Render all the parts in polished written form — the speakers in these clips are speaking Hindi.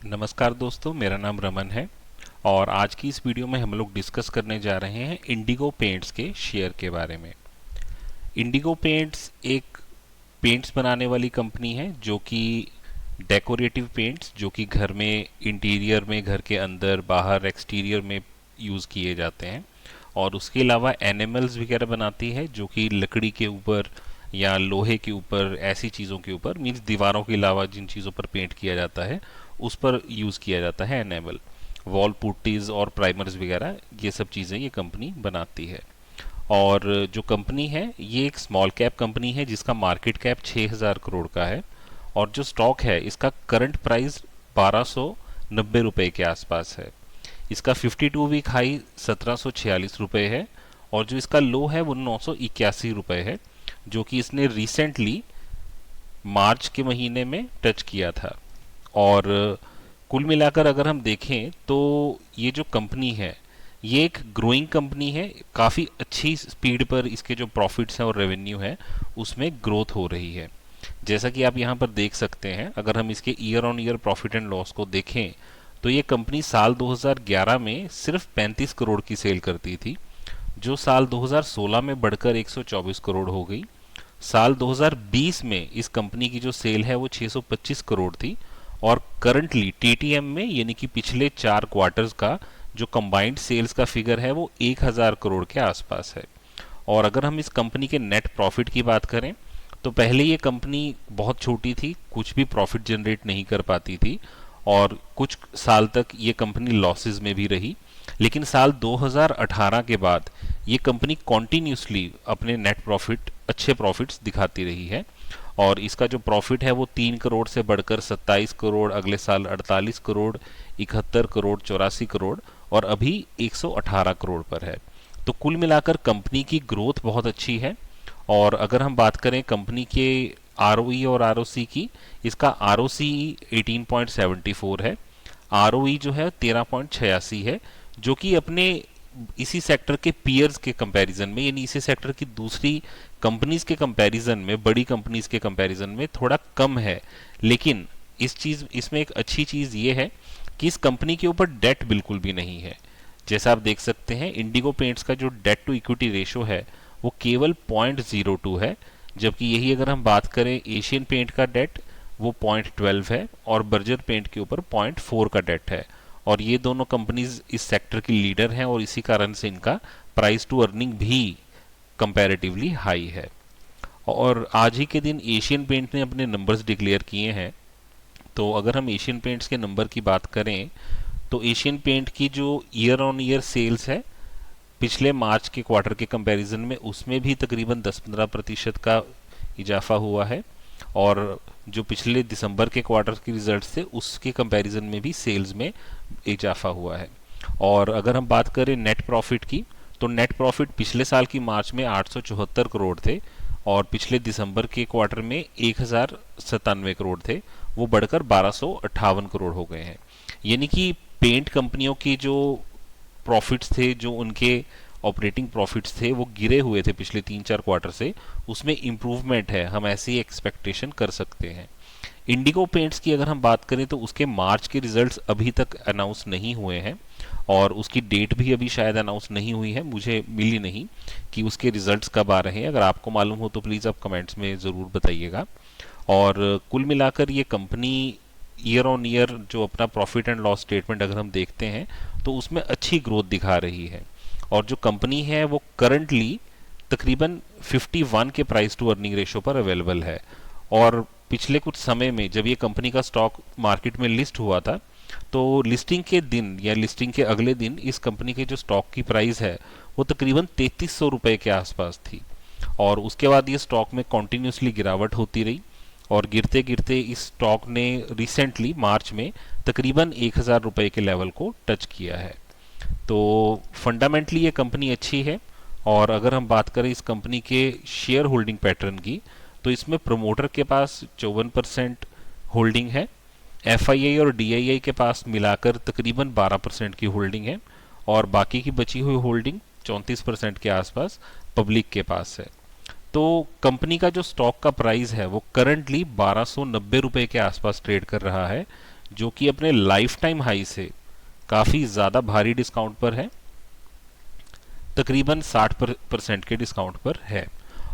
नमस्कार दोस्तों, मेरा नाम रमन है और आज की इस वीडियो में हम लोग डिस्कस करने जा रहे हैं इंडिगो पेंट्स के शेयर के बारे में। इंडिगो पेंट्स एक पेंट्स बनाने वाली कंपनी है जो कि डेकोरेटिव पेंट्स जो कि घर में इंटीरियर में, घर के अंदर बाहर एक्सटीरियर में यूज़ किए जाते हैं, और उसके अलावा एनिमल्स वगैरह बनाती है जो कि लकड़ी के ऊपर या लोहे के ऊपर, ऐसी चीज़ों के ऊपर, मीन्स दीवारों के अलावा जिन चीज़ों पर पेंट किया जाता है उस पर यूज़ किया जाता है एनेमल, वॉल पुट्टीज और प्राइमर्स वगैरह, ये सब चीज़ें ये कंपनी बनाती है। और जो कंपनी है ये एक स्मॉल कैप कंपनी है जिसका मार्केट कैप 6000 करोड़ का है, और जो स्टॉक है इसका करंट प्राइस 1290 रुपये के आसपास है। इसका 52 वीक हाई 1746 रुपये है, और जो इसका लो है वो 981 रुपये है, जो कि इसने रिसेंटली मार्च के महीने में टच किया था। और कुल मिलाकर अगर हम देखें तो ये जो कंपनी है ये एक ग्रोइंग कंपनी है, काफ़ी अच्छी स्पीड पर इसके जो प्रॉफिट्स हैं और रेवेन्यू है उसमें ग्रोथ हो रही है। जैसा कि आप यहाँ पर देख सकते हैं, अगर हम इसके year on year profit and loss को देखें तो ये कंपनी साल 2011 में सिर्फ 35 करोड़ की सेल करती थी, जो साल 2016 में बढ़कर 124 करोड़ हो गई। साल 2020 में इस कंपनी की जो सेल है वो 625 करोड़ थी, और करंटली टीटीएम में यानी कि पिछले 4 क्वार्टर्स का जो कंबाइंड सेल्स का फिगर है वो 1000 करोड़ के आसपास है। और अगर हम इस कंपनी के नेट प्रॉफिट की बात करें तो पहले ये कंपनी बहुत छोटी थी, कुछ भी प्रॉफिट जनरेट नहीं कर पाती थी, और कुछ साल तक ये कंपनी लॉसेस में भी रही। लेकिन साल 2018 के बाद ये कंपनी कॉन्टिन्यूसली अपने नेट प्रॉफिट, अच्छे प्रॉफिट्स दिखाती रही है, और इसका जो प्रॉफिट है वो 3 करोड़ से बढ़कर 27 करोड़, अगले साल 48 करोड़, 71 करोड़, 84 करोड़, और अभी 118 करोड़ पर है। तो कुल मिलाकर कंपनी की ग्रोथ बहुत अच्छी है। और अगर हम बात करें कंपनी के आरओई और आरओसी की, इसका आरओसी 18.74 है, आरओई जो है 13.86 है, जो कि अपने इसी सेक्टर के पीयर्स के कंपैरिजन में, यानी इसी सेक्टर की दूसरी कंपनीज के कंपैरिजन में, बड़ी कंपनीज के कंपैरिजन में थोड़ा कम है। लेकिन इसमें एक अच्छी चीज ये है कि इस कंपनी के ऊपर डेट बिल्कुल भी नहीं है। जैसा आप देख सकते हैं, इंडिगो पेंट्स का जो डेट टू इक्विटी रेशो है वो केवल 0.02 है, जबकि यही अगर हम बात करें एशियन पेंट का डेट, वो 0.12 है, और बर्जर पेंट के ऊपर 0.4 का डेट है। और ये दोनों कंपनीज इस सेक्टर की लीडर हैं, और इसी कारण से इनका प्राइस टू अर्निंग भी कंपैरेटिवली हाई है। और आज ही के दिन एशियन पेंट ने अपने नंबर्स डिक्लेयर किए हैं। तो अगर हम एशियन पेंट्स के नंबर की बात करें तो एशियन पेंट की जो ईयर ऑन ईयर सेल्स है पिछले मार्च के क्वार्टर के कंपैरिजन में, उसमें भी तकरीबन 10-15% का इजाफा हुआ है, और जो पिछले दिसंबर के क्वार्टर के रिजल्ट्स थे उसके कंपैरिजन में भी सेल्स में इजाफा हुआ है। और अगर हम बात करें नेट प्रॉफिट की, तो नेट प्रॉफिट पिछले साल की मार्च में 874 करोड़ थे, और पिछले दिसंबर के क्वार्टर में 1097 करोड़ थे, वो बढ़कर 1258 करोड़ हो गए हैं। यानी कि पेंट कंपनियों की जो प्रॉफिट्स थे, जो उनके ऑपरेटिंग प्रॉफिट्स थे, वो गिरे हुए थे पिछले 3-4 क्वार्टर से, उसमें इम्प्रूवमेंट है, हम ऐसी एक्सपेक्टेशन कर सकते हैं। इंडिगो पेंट्स की अगर हम बात करें तो उसके मार्च के रिजल्ट्स अभी तक अनाउंस नहीं हुए हैं, और उसकी डेट भी अभी शायद अनाउंस नहीं हुई है, मुझे मिली नहीं कि उसके रिजल्ट्स कब आ रहे हैं। अगर आपको मालूम हो तो प्लीज़ आप कमेंट्स में ज़रूर बताइएगा। और कुल मिलाकर ये कंपनी ईयर ऑन ईयर जो अपना प्रॉफिट एंड लॉस स्टेटमेंट अगर हम देखते हैं तो उसमें अच्छी ग्रोथ दिखा रही है। और जो कंपनी है वो करंटली तकरीबन 51 के प्राइस टू अर्निंग रेशो पर अवेलेबल है। और पिछले कुछ समय में जब ये कंपनी का स्टॉक मार्केट में लिस्ट हुआ था, तो लिस्टिंग के दिन या लिस्टिंग के अगले दिन इस कंपनी के जो स्टॉक की प्राइस है वो तकरीबन 3300 रुपये के आसपास थी। और उसके बाद ये स्टॉक में कॉन्टिन्यूसली गिरावट होती रही, और गिरते गिरते इस स्टॉक ने रिसेंटली मार्च में तकरीबन 1000 रुपये के लेवल को टच किया है। तो फंडामेंटली ये कंपनी अच्छी है। और अगर हम बात करें इस कंपनी के शेयर होल्डिंग पैटर्न की, तो इसमें प्रमोटर के पास 54% होल्डिंग है, एफआईआई और डीआईआई के पास मिलाकर तकरीबन 12% की होल्डिंग है, और बाकी की बची हुई होल्डिंग 34% के आसपास पब्लिक के पास है। तो कंपनी का जो स्टॉक का प्राइस है वो करंटली 1290 रुपये के आसपास ट्रेड कर रहा है, जो कि अपने लाइफ टाइम हाई से काफ़ी ज़्यादा भारी डिस्काउंट पर है, तकरीबन 60% के डिस्काउंट पर है।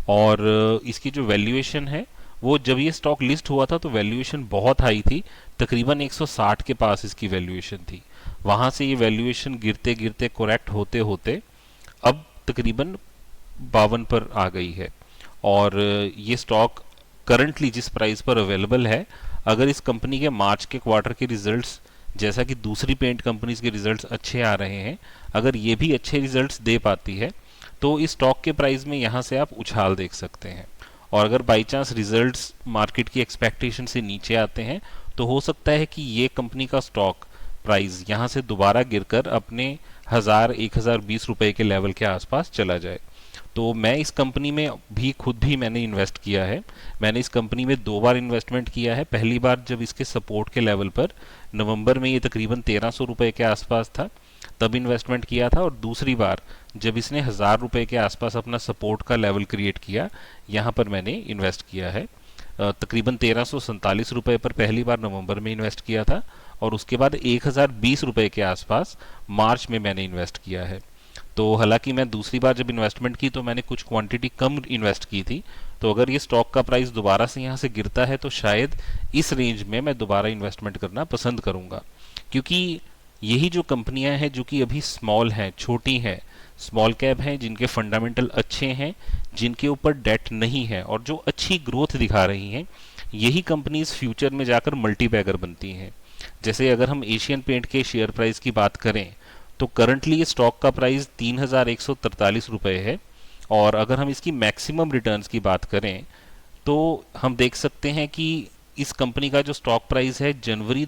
और इसकी जो वैल्यूएशन है, वो जब ये स्टॉक लिस्ट हुआ था तो वैल्यूएशन बहुत हाई थी, तकरीबन 160 के पास इसकी वैल्यूएशन थी। वहाँ से ये वैल्यूएशन गिरते गिरते करेक्ट होते होते अब तकरीबन 52 पर आ गई है। और ये स्टॉक करंटली जिस प्राइस पर अवेलेबल है, अगर इस कंपनी के मार्च के क्वार्टर के रिजल्ट्स, जैसा कि दूसरी पेंट कंपनीज के रिजल्ट्स अच्छे आ रहे हैं, अगर ये भी अच्छे रिजल्ट्स दे पाती है तो इस स्टॉक के प्राइस में यहाँ से आप उछाल देख सकते हैं। और अगर बाई चांस रिजल्ट्स मार्केट की एक्सपेक्टेशन से नीचे आते हैं तो हो सकता है कि ये कंपनी का स्टॉक प्राइस यहाँ से दोबारा गिरकर अपने 1020 रुपए के लेवल के आसपास चला जाए। तो मैं इस कंपनी में भी खुद भी मैंने इन्वेस्ट किया है। मैंने इस कंपनी में 2 बार इन्वेस्टमेंट किया है। पहली बार जब इसके सपोर्ट के लेवल पर नवंबर में ये तकरीबन 1300 रुपए के आसपास था, तब इन्वेस्टमेंट किया था। और दूसरी बार जब इसने 1000 रुपए के आसपास अपना सपोर्ट का लेवल क्रिएट किया, यहाँ पर मैंने इन्वेस्ट किया है। तकरीबन 1347 रुपए पर पहली बार नवंबर में इन्वेस्ट किया था, और उसके बाद 1020 रुपए के आसपास मार्च में मैंने इन्वेस्ट किया है। तो हालांकि मैं दूसरी बार जब इन्वेस्टमेंट की तो मैंने कुछ क्वांटिटी कम इन्वेस्ट की थी। तो अगर ये स्टॉक का प्राइस दोबारा से यहाँ से गिरता है तो शायद इस रेंज में मैं दोबारा इन्वेस्टमेंट करना पसंद करूंगा, क्योंकि यही जो कंपनियां हैं जो कि अभी स्मॉल हैं, छोटी हैं, स्मॉल कैप हैं, जिनके फंडामेंटल अच्छे हैं, जिनके ऊपर डेट नहीं है और जो अच्छी ग्रोथ दिखा रही हैं, यही कंपनीज फ्यूचर में जाकर मल्टीबैगर बनती हैं। जैसे अगर हम एशियन पेंट के शेयर प्राइस की बात करें तो करंटली ये स्टॉक का प्राइस 3143 रुपए है। और अगर हम इसकी मैक्सिमम रिटर्न्स की बात करें तो हम देख सकते हैं कि इस कंपनी का जो स्टॉक प्राइस है जनवरी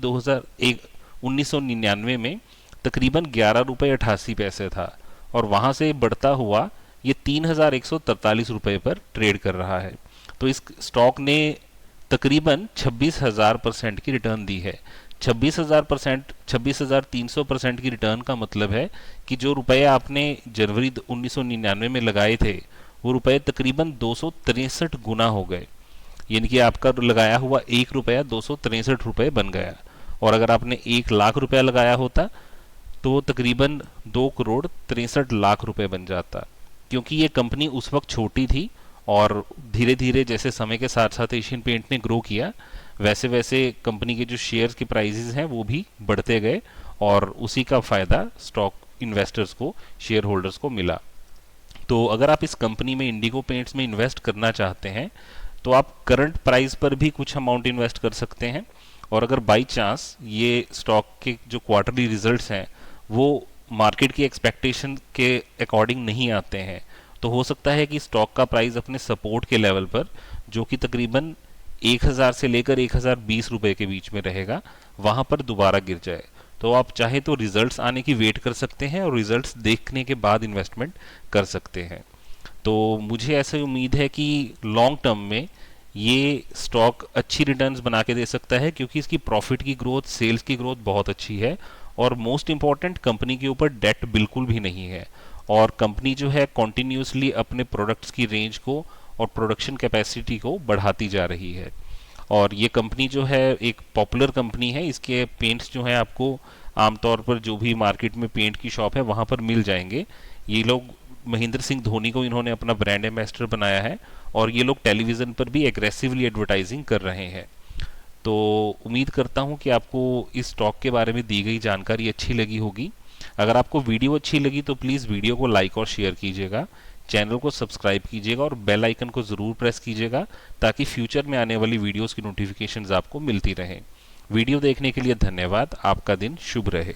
1999 में तकरीबन 11 रुपये 88 पैसे था, और वहाँ से बढ़ता हुआ ये 3143 रुपये पर ट्रेड कर रहा है। तो इस स्टॉक ने तकरीबन 26,000% की रिटर्न दी है। 26,000%, 26,300% की रिटर्न का मतलब है कि जो रुपए आपने जनवरी 1999 में लगाए थे, वो रुपए तकरीबन 263 गुना हो गए। यानी कि आपका लगाया हुआ 1 रुपया 263 रुपये बन गया। और अगर आपने 1 लाख रुपया लगाया होता तो तकरीबन 2,63 करोड़ रुपए बन जाता। क्योंकि ये कंपनी उस वक्त छोटी थी और धीरे धीरे जैसे समय के साथ साथ एशियन पेंट ने ग्रो किया, वैसे वैसे कंपनी के जो शेयर्स के प्राइसेस हैं वो भी बढ़ते गए, और उसी का फ़ायदा स्टॉक इन्वेस्टर्स को, शेयर होल्डर्स को मिला। तो अगर आप इस कंपनी में, इंडिगो पेंट्स में इन्वेस्ट करना चाहते हैं तो आप करंट प्राइस पर भी कुछ अमाउंट इन्वेस्ट कर सकते हैं। और अगर बाई चांस ये स्टॉक के जो क्वार्टरली रिजल्ट्स हैं वो मार्केट की एक्सपेक्टेशन के अकॉर्डिंग नहीं आते हैं, तो हो सकता है कि स्टॉक का प्राइस अपने सपोर्ट के लेवल पर, जो कि तकरीबन 1000 से लेकर 1020 रुपए के बीच में रहेगा, वहां पर दोबारा गिर जाए। तो आप चाहे तो रिजल्ट्स आने की वेट कर सकते हैं और रिजल्ट्स देखने के बाद इन्वेस्टमेंट कर सकते हैं। तो मुझे ऐसे उम्मीद है कि लॉन्ग टर्म में ये स्टॉक अच्छी रिटर्न्स बना के दे सकता है, क्योंकि इसकी प्रॉफिट की ग्रोथ, सेल्स की ग्रोथ बहुत अच्छी है, और मोस्ट इंपॉर्टेंट कंपनी के ऊपर डेट बिल्कुल भी नहीं है। और कंपनी जो है कॉन्टिन्यूसली अपने प्रोडक्ट्स की रेंज को और प्रोडक्शन कैपेसिटी को बढ़ाती जा रही है। और ये कंपनी जो है एक पॉपुलर कंपनी है। इसके पेंट्स जो है आपको आमतौर पर जो भी मार्केट में पेंट की शॉप है वहाँ पर मिल जाएंगे। ये लोग, महेंद्र सिंह धोनी को इन्होंने अपना ब्रांड एम्बेसडर बनाया है, और ये लोग टेलीविज़न पर भी एग्रेसिवली एडवर्टाइजिंग कर रहे हैं। तो उम्मीद करता हूँ कि आपको इस स्टॉक के बारे में दी गई जानकारी अच्छी लगी होगी। अगर आपको वीडियो अच्छी लगी तो प्लीज़ वीडियो को लाइक और शेयर कीजिएगा, चैनल को सब्सक्राइब कीजिएगा और बेल आइकन को ज़रूर प्रेस कीजिएगा, ताकि फ्यूचर में आने वाली वीडियोस की नोटिफिकेशंस आपको मिलती रहें। वीडियो देखने के लिए धन्यवाद। आपका दिन शुभ रहे।